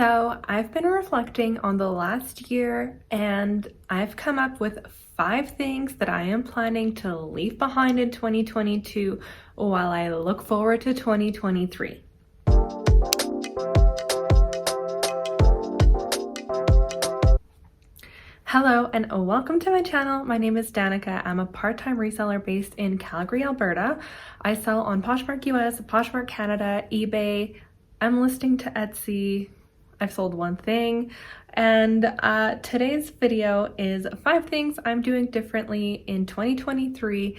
So I've been reflecting on the last year and I've come up with 5 things that I am planning to leave behind in 2022 while I look forward to 2023. Hello and welcome to my channel. My name is Danica. I'm a part-time reseller based in Calgary, Alberta. I sell on Poshmark US, Poshmark Canada, eBay. I'm listing to Etsy. I've sold one thing. And today's video is 5 things I'm doing differently in 2023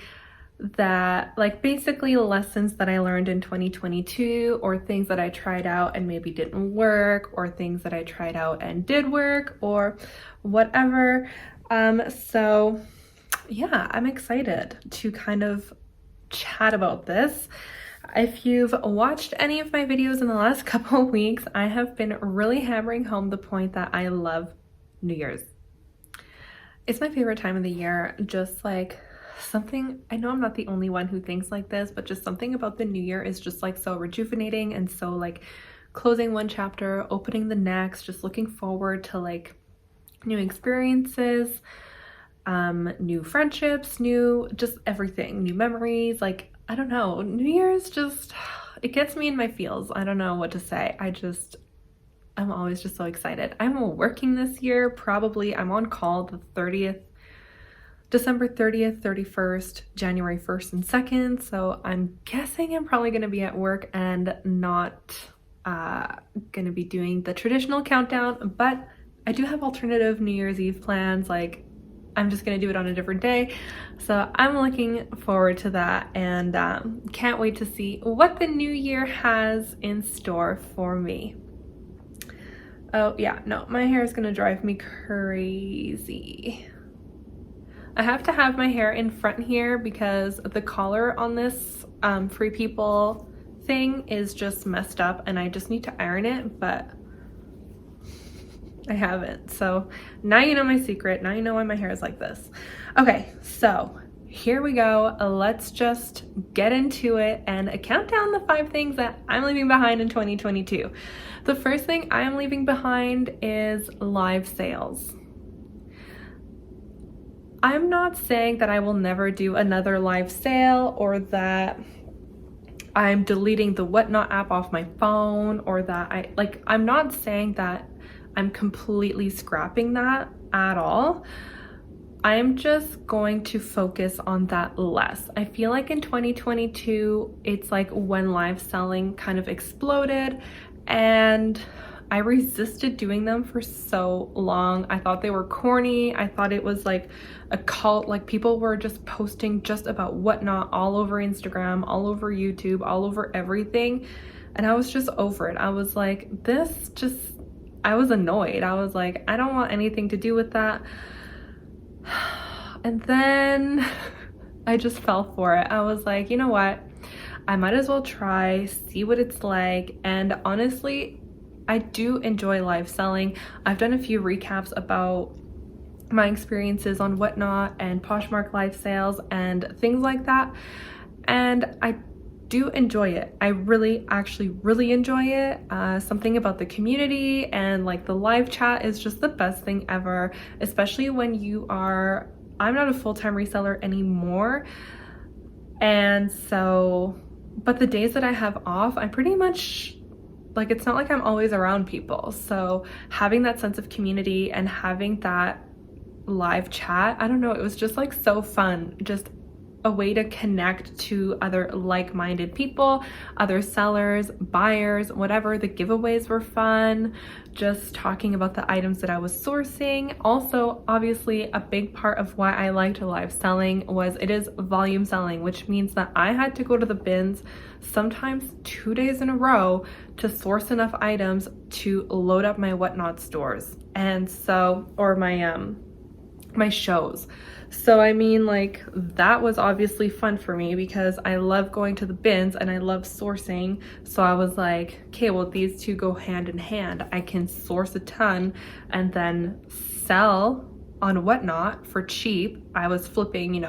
that basically lessons that I learned in 2022 or things that I tried out and maybe didn't work or things that I tried out and did work or whatever. So yeah, I'm excited to kind of chat about this. If you've watched any of my videos in the last couple of weeks, I have been really hammering home the point that I love New Year's. It's my favorite time of the year. Just like something, I know I'm not the only one who thinks like this, but just something about the new year is just like so rejuvenating and so like closing one chapter, opening the next, just looking forward to like new experiences, new friendships, new just everything, new memories. Like, I don't know, New Year's just, it gets me in my feels. I don't know what to say. I'm always just so excited. I'm working this year, probably. I'm on call the 30th, December 30th, 31st, January 1st and 2nd. So I'm guessing I'm probably going to be at work and not going to be doing the traditional countdown, but I do have alternative New Year's Eve plans. Like, I'm just going to do it on a different day. So I'm looking forward to that and can't wait to see what the new year has in store for me. Oh yeah, no, my hair is going to drive me crazy. I have to have my hair in front here because the collar on this Free People thing is just messed up and I just need to iron it, but I haven't. So now you know my secret. Now you know why my hair is like this. Okay, so here we go. Let's just get into it and count down the 5 things that I'm leaving behind in 2022. The first thing I am leaving behind is live sales. I'm not saying that I will never do another live sale or that I'm deleting the Whatnot app off my phone or that I'm not saying that I'm completely scrapping that at all. I am just going to focus on that less. I feel like in 2022, it's like when live selling kind of exploded and I resisted doing them for so long. I thought they were corny. I thought it was like a cult. Like people were just posting just about Whatnot all over Instagram, all over YouTube, all over everything. And I was just over it. I was like, I was annoyed. I was like, I don't want anything to do with that. And then I just fell for it. I was like, you know what? I might as well try, see what it's like. And honestly, I do enjoy live selling. I've done a few recaps about my experiences on Whatnot and Poshmark live sales and things like that. And I do enjoy it. I actually really enjoy it. Something about the community and like the live chat is just the best thing ever, especially when I'm not a full-time reseller anymore. And so, but the days that I have off, I'm pretty much like, it's not like I'm always around people. So having that sense of community and having that live chat, I don't know, it was just like so fun. Just a way to connect to other like-minded people, other sellers, buyers, whatever. The giveaways were fun. Just talking about the items that I was sourcing. Also, obviously, a big part of why I liked live selling was it is volume selling, which means that I had to go to the bins sometimes 2 days in a row to source enough items to load up my Whatnot stores. And so, or my shows. So I mean, like, that was obviously fun for me because I love going to the bins and I love sourcing. So I was like, okay, well, these two go hand in hand. I can source a ton and then sell on Whatnot for cheap. I was flipping,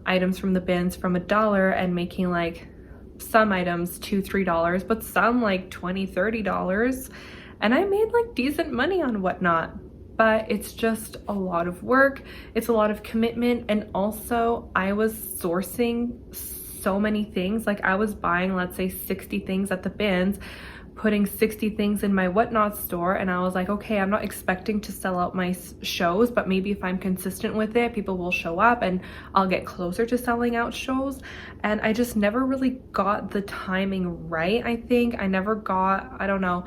items from the bins from $1 and making like some items $2-3, but some like $20-30. and I made like decent money on Whatnot. But it's just a lot of work, it's a lot of commitment, and also I was sourcing so many things. Like I was buying, let's say 60 things at the bins, putting 60 things in my Whatnot store, and I was like, okay, I'm not expecting to sell out my shows, but maybe if I'm consistent with it, people will show up and I'll get closer to selling out shows. And I just never really got the timing right. I think I never got, I don't know.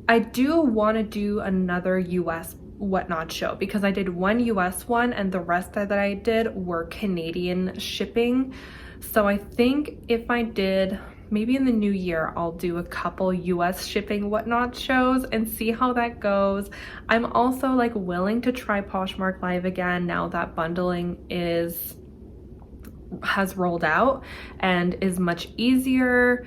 I do want to do another US Whatnot show because I did one US one and the rest that I did were Canadian shipping. So I think if I did, maybe in the new year, I'll do a couple US shipping Whatnot shows and see how that goes. I'm also like willing to try Poshmark Live again now that bundling has rolled out and is much easier.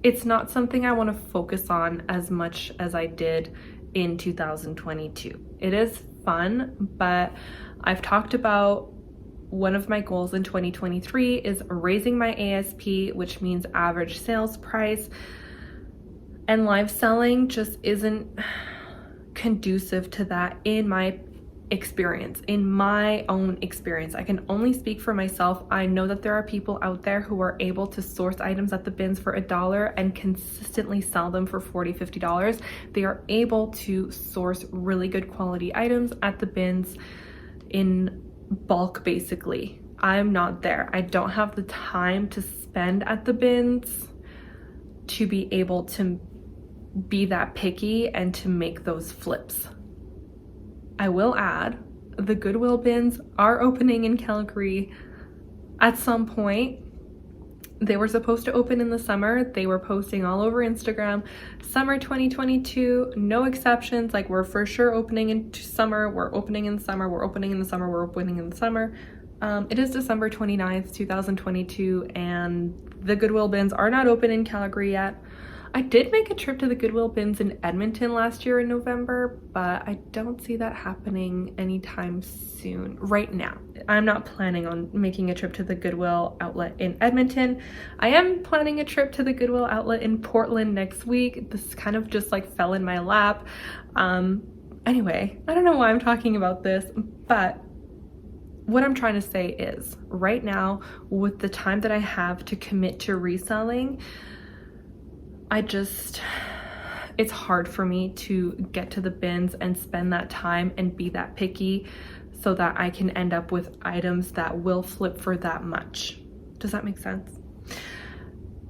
It's not something I want to focus on as much as I did in 2022. It is fun, but I've talked about one of my goals in 2023 is raising my ASP, which means average sales price, and live selling just isn't conducive to that in my experience, in my own experience. I can only speak for myself. I know that there are people out there who are able to source items at the bins for $1 and consistently sell them for $40, $50. They are able to source really good quality items at the bins in bulk, basically. I'm not there. I don't have the time to spend at the bins to be able to be that picky and to make those flips. I will add, the Goodwill bins are opening in Calgary at some point. They were supposed to open in the summer. They were posting all over Instagram, summer 2022, no exceptions. Like, we're for sure opening in summer, we're opening in summer, we're opening in the summer, we're opening in the summer. It is December 29th, 2022, and the Goodwill bins are not open in Calgary yet. I did make a trip to the Goodwill bins in Edmonton last year in November, but I don't see that happening anytime soon right now. I'm not planning on making a trip to the Goodwill outlet in Edmonton. I am planning a trip to the Goodwill outlet in Portland next week. This kind of just like fell in my lap. Anyway, I don't know why I'm talking about this, but what I'm trying to say is right now, with the time that I have to commit to reselling, it's hard for me to get to the bins and spend that time and be that picky so that I can end up with items that will flip for that much. Does that make sense?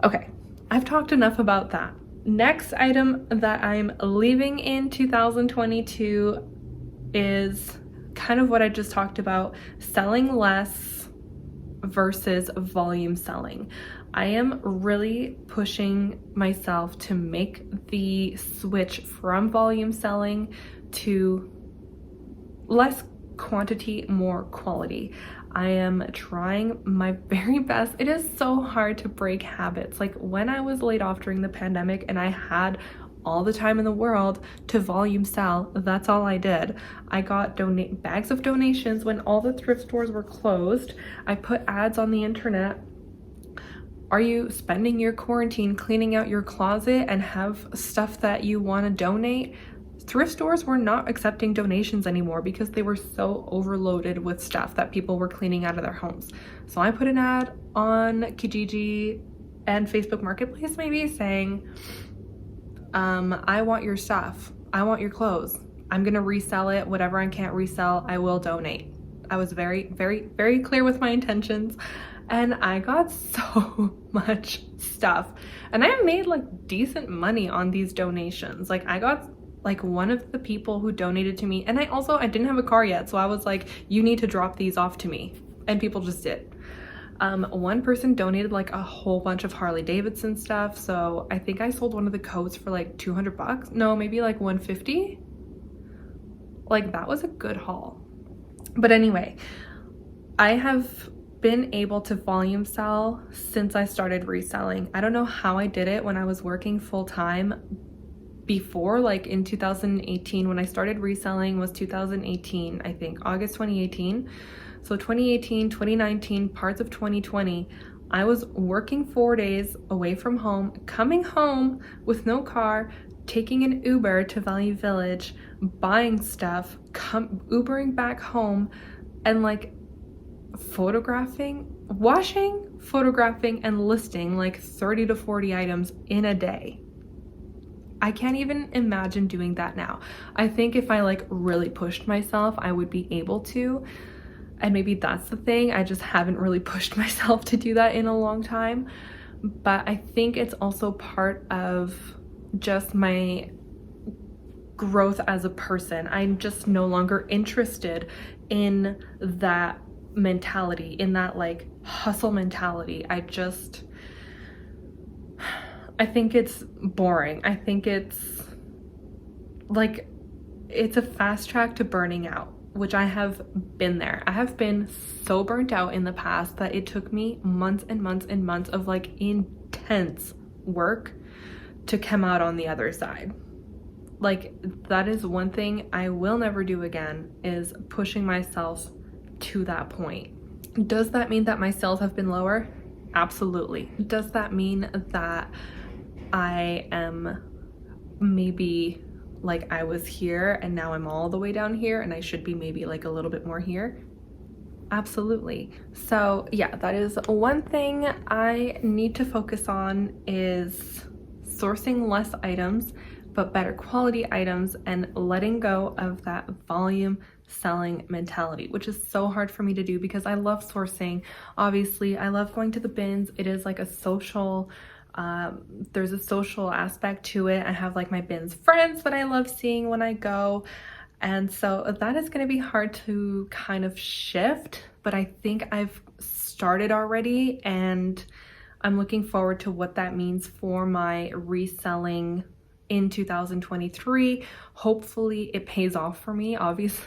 Okay, I've talked enough about that. Next item that I'm leaving in 2022 is kind of what I just talked about, selling less versus volume selling. I am really pushing myself to make the switch from volume selling to less quantity, more quality. I am trying my very best. It is so hard to break habits. Like when I was laid off during the pandemic and I had all the time in the world to volume sell, that's all I did. I got bags of donations when all the thrift stores were closed. I put ads on the internet. Are you spending your quarantine cleaning out your closet and have stuff that you want to donate? Thrift stores were not accepting donations anymore because they were so overloaded with stuff that people were cleaning out of their homes. So I put an ad on Kijiji and Facebook Marketplace maybe saying, I want your stuff. I want your clothes. I'm gonna resell it. Whatever I can't resell, I will donate. I was very, very, very clear with my intentions. And I got so much stuff. And I made like decent money on these donations. Like I got like one of the people who donated to me, and I didn't have a car yet. So I was like, you need to drop these off to me. And people just did. One person donated like a whole bunch of Harley Davidson stuff. So I think I sold one of the coats for like $200. No, maybe like $150. Like that was a good haul. But anyway, I have been able to volume sell since I started reselling. I don't know how I did it when I was working full-time before, like in 2018. When I started reselling was 2018, I think August 2018. So 2018, 2019, parts of 2020, I was working 4 days away from home, coming home with no car, taking an Uber to Value Village, buying stuff, Ubering back home, and like photographing and listing like 30 to 40 items in a day. I can't even imagine doing that now. I think if I like really pushed myself, I would be able to. And maybe that's the thing. I just haven't really pushed myself to do that in a long time. But I think it's also part of just my growth as a person. I'm just no longer interested in that mentality, in that like hustle mentality. I think it's boring. I think it's like, it's a fast track to burning out, which I have been there. I have been so burnt out in the past that it took me months and months and months of like intense work to come out on the other side. Like, that is one thing I will never do again, is pushing myself to that point. Does that mean that my sales have been lower? Absolutely. Does that mean that I am maybe like I was here and now I'm all the way down here and I should be maybe like a little bit more here? Absolutely. So yeah, that is one thing I need to focus on, is sourcing less items but better quality items, and letting go of that volume selling mentality, which is so hard for me to do because I love sourcing. Obviously, I love going to the bins. It is like a social, there's a social aspect to it. I have like my bins friends that I love seeing when I go. And so that is going to be hard to kind of shift, but I think I've started already, and I'm looking forward to what that means for my reselling in 2023. Hopefully it pays off for me. Obviously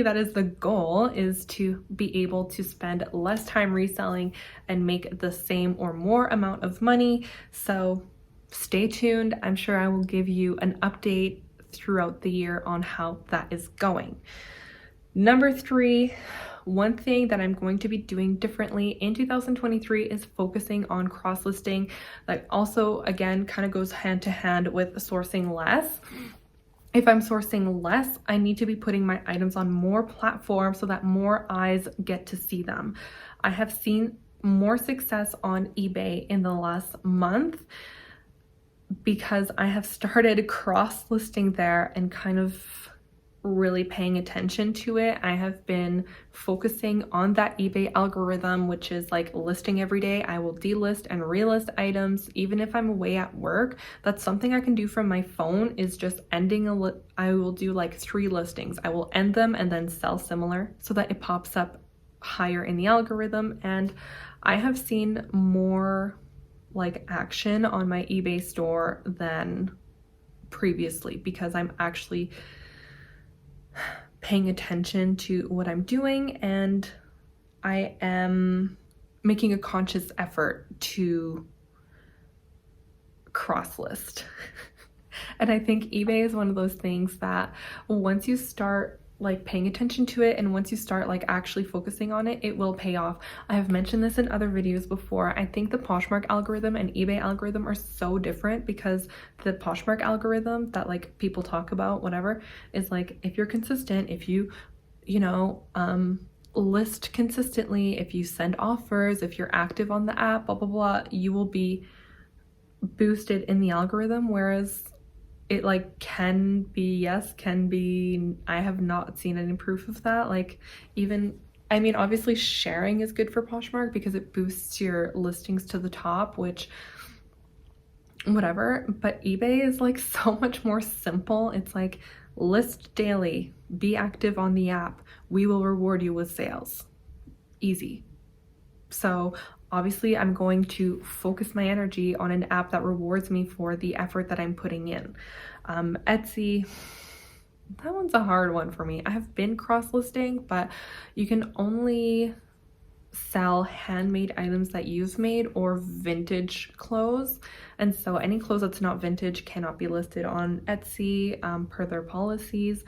that is the goal, is to be able to spend less time reselling and make the same or more amount of money. So stay tuned. I'm sure I will give you an update throughout the year on how that is going. Number 3, one thing that I'm going to be doing differently in 2023 is focusing on cross-listing. That also, again, kind of goes hand to hand with sourcing less. If I'm sourcing less, I need to be putting my items on more platforms so that more eyes get to see them. I have seen more success on eBay in the last month because I have started cross-listing there and kind of really paying attention to it. I have been focusing on that eBay algorithm, which is like listing every day. I will delist and relist items even if I'm away at work. That's something I can do from my phone, is just ending I will do like 3 listings. I will end them and then sell similar so that it pops up higher in the algorithm. And I have seen more like action on my eBay store than previously because I'm actually paying attention to what I'm doing, and I am making a conscious effort to cross list. And I think eBay is one of those things that once you start like paying attention to it, and once you start like actually focusing on it, it will pay off. I have mentioned this in other videos before. I think the Poshmark algorithm and eBay algorithm are so different, because the Poshmark algorithm that like people talk about, whatever, is like, if you're consistent, if you list consistently, if you send offers, if you're active on the app, blah blah blah, you will be boosted in the algorithm. Whereas it like can be, I have not seen any proof of that. Like, even, I mean, obviously sharing is good for Poshmark because it boosts your listings to the top, which whatever, but eBay is like so much more simple. It's like, list daily, be active on the app, we will reward you with sales. Easy. So obviously I'm going to focus my energy on an app that rewards me for the effort that I'm putting in. Etsy, that one's a hard one for me. I have been cross-listing, but you can only sell handmade items that you've made or vintage clothes. And so any clothes that's not vintage cannot be listed on Etsy per their policies.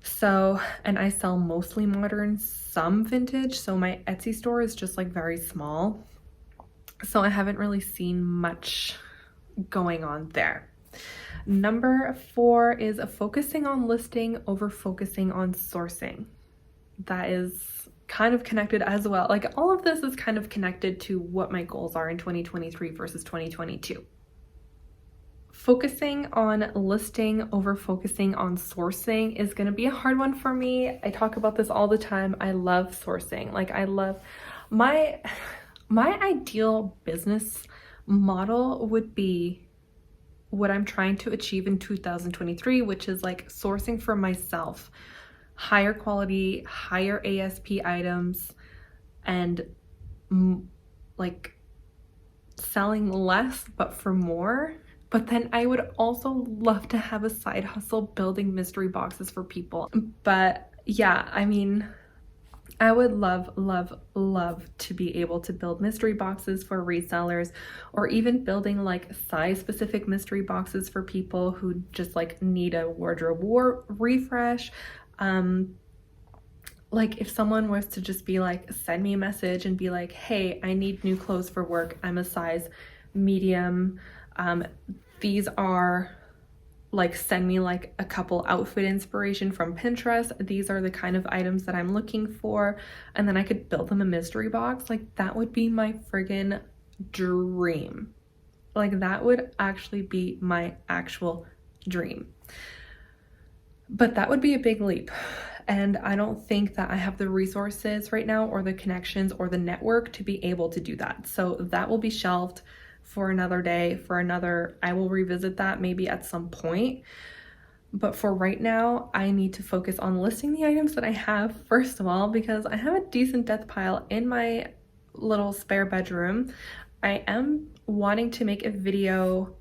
So, and I sell mostly modern, some vintage. So my Etsy store is just like very small. So I haven't really seen much going on there. Number 4 is focusing on listing over focusing on sourcing. That is kind of connected as well. Like all of this is kind of connected to what my goals are in 2023 versus 2022. Focusing on listing over focusing on sourcing is going to be a hard one for me. I talk about this all the time. I love sourcing. Like I love my ideal business model would be what I'm trying to achieve in 2023, which is like sourcing for myself, higher quality, higher ASP items, and like selling less but for more. But then I would also love to have a side hustle building mystery boxes for people. But yeah, I mean, I would love, love, love to be able to build mystery boxes for resellers, or even building like size specific mystery boxes for people who just like need a wardrobe refresh. Like if someone was to just be like, send me a message and be like, hey, I need new clothes for work. I'm a size medium. These are like, send me like a couple outfit inspiration from Pinterest. These are the kind of items that I'm looking for. And then I could build them a mystery box. Like that would be my friggin' dream. Like that would actually be my actual dream. But that would be a big leap. And I don't think that I have the resources right now or the connections or the network to be able to do that. So that will be shelved for another day, I will revisit that maybe at some point. But for right now, I need to focus on listing the items that I have, first of all, because I have a decent death pile in my little spare bedroom. I am wanting to make a video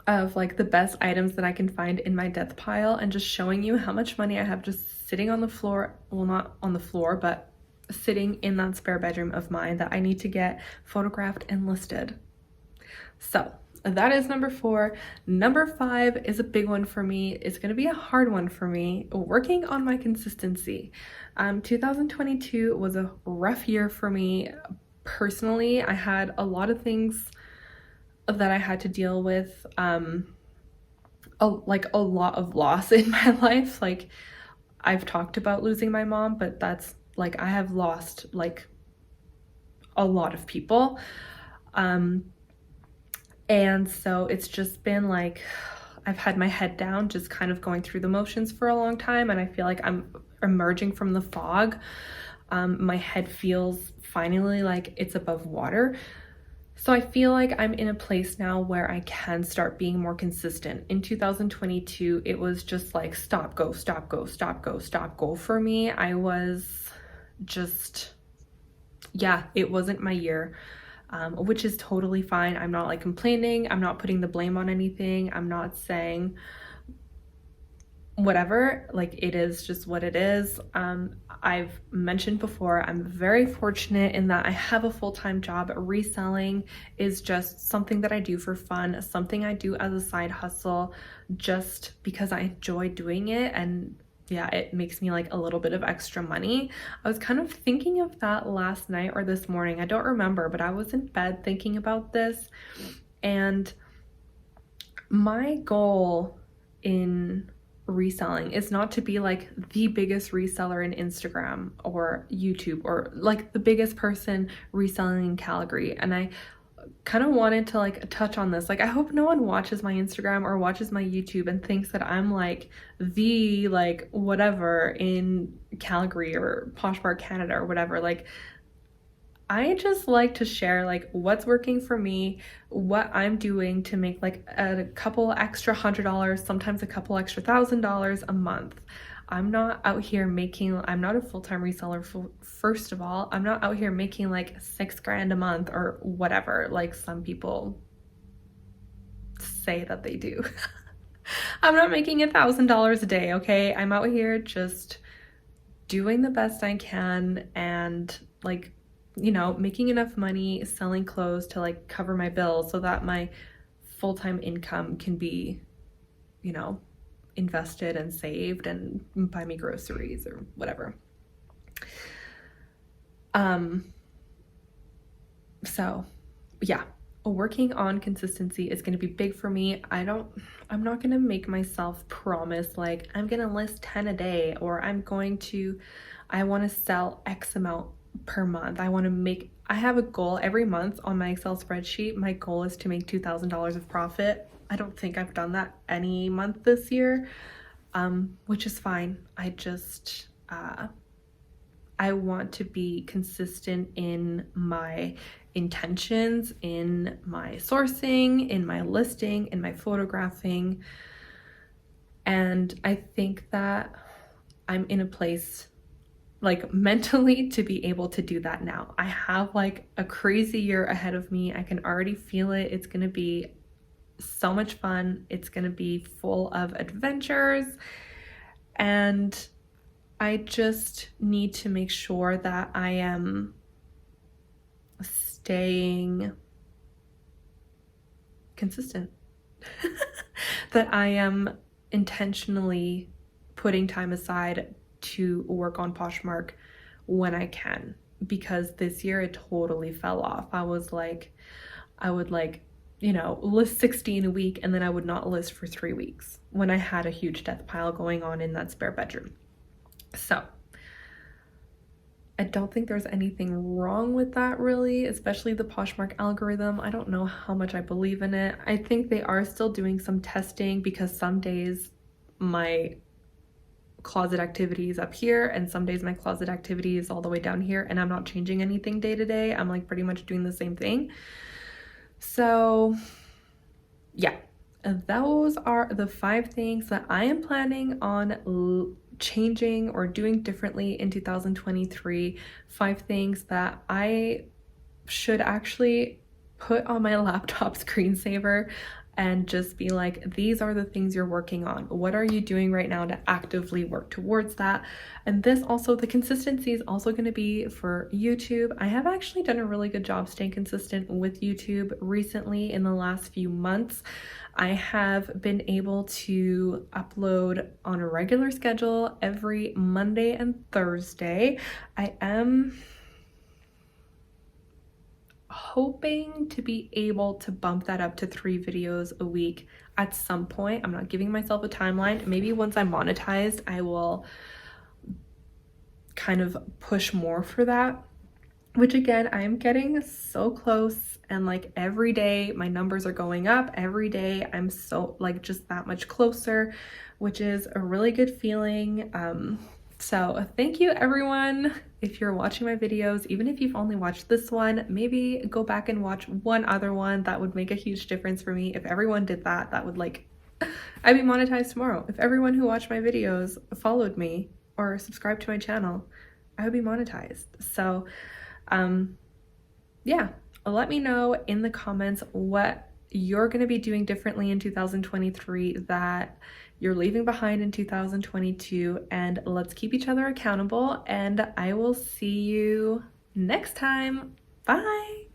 of like the best items that I can find in my death pile and just showing you how much money I have just sitting on the floor. Well, not on the floor, but sitting in that spare bedroom of mine that I need to get photographed and listed. So that is number 4. Number 5 is a big one for me. It's going to be a hard one for me, working on my consistency. 2022 was a rough year for me personally. I had a lot of things that I had to deal with, a lot of loss in my life. Like I've talked about losing my mom, but that's like, I have lost like a lot of people. And so it's just been like, I've had my head down, just kind of going through the motions for a long time. And I feel like I'm emerging from the fog. My head feels finally like it's above water. So I feel like I'm in a place now where I can start being more consistent. In 2022, it was just like stop, go, stop, go, stop, go, stop, go for me. I was just, yeah, it wasn't my year, which is totally fine. I'm not like complaining. I'm not putting the blame on anything. I'm not saying whatever, like it is just what it is. I've mentioned before, I'm very fortunate in that I have a full-time job. Reselling is just something that I do for fun, something I do as a side hustle, just because I enjoy doing it. And yeah, it makes me like a little bit of extra money. I was kind of thinking of that last night or this morning. I don't remember, but I was in bed thinking about this. And my goal in reselling is not to be like the biggest reseller in Instagram or YouTube or like the biggest person reselling in Calgary. And I kind of wanted to like touch on this. Like I hope no one watches my Instagram or watches my YouTube and thinks that I'm like the like whatever in Calgary or Poshmark Canada or whatever. Like I just like to share like what's working for me, what I'm doing to make like a couple extra $100, sometimes a couple extra $1,000 a month. I'm not out here making, I'm not a full-time reseller. First of all, I'm not out here making like $6,000 a month or whatever, like some people say that they do. I'm not making $1,000 a day, okay? I'm out here just doing the best I can and like, you know, making enough money selling clothes to like cover my bills so that my full-time income can be, you know, invested and saved and buy me groceries or whatever. So yeah, working on consistency is going to be big for me. I'm not going to make myself promise like I'm going to list 10 a day, or I want to sell X amount per month. I have a goal every month on my Excel spreadsheet. My goal is to make $2,000 of profit. I don't think I've done that any month this year, which is fine. I want to be consistent in my intentions, in my sourcing, in my listing, in my photographing. And I think that I'm in a place like mentally to be able to do that now. I have like a crazy year ahead of me. I can already feel it. It's going to be so much fun. It's going to be full of adventures, and I just need to make sure that I am staying consistent, that I am intentionally putting time aside to work on Poshmark when I can, because this year it totally fell off. I would list 60 in a week, and then I would not list for 3 weeks when I had a huge death pile going on in that spare bedroom. So I don't think there's anything wrong with that really, especially the Poshmark algorithm. I don't know how much I believe in it. I think they are still doing some testing, because some days my closet activity is up here and some days my closet activity is all the way down here, and I'm not changing anything day to day. I'm like pretty much doing the same thing. So yeah, those are the 5 things that I am planning on changing or doing differently in 2023. 5 things that I should actually put on my laptop screensaver and just be like, these are the things you're working on. What are you doing right now to actively work towards that? And the consistency is also going to be for YouTube. I have actually done a really good job staying consistent with YouTube recently. In the last few months, I have been able to upload on a regular schedule every Monday and Thursday. I am hoping to be able to bump that up to 3 videos a week at some point. I'm not giving myself a timeline. Maybe once I'm monetized, I will kind of push more for that, which again, I am getting so close, and like every day my numbers are going up. Every day I'm so like just that much closer, which is a really good feeling. So thank you everyone. If you're watching my videos, even if you've only watched this one, maybe go back and watch one other one. That would make a huge difference for me. If everyone did that, that would I'd be monetized tomorrow. If everyone who watched my videos followed me or subscribed to my channel, I would be monetized. So yeah, let me know in the comments what you're going to be doing differently in 2023 that you're leaving behind in 2022, and let's keep each other accountable, and I will see you next time. Bye.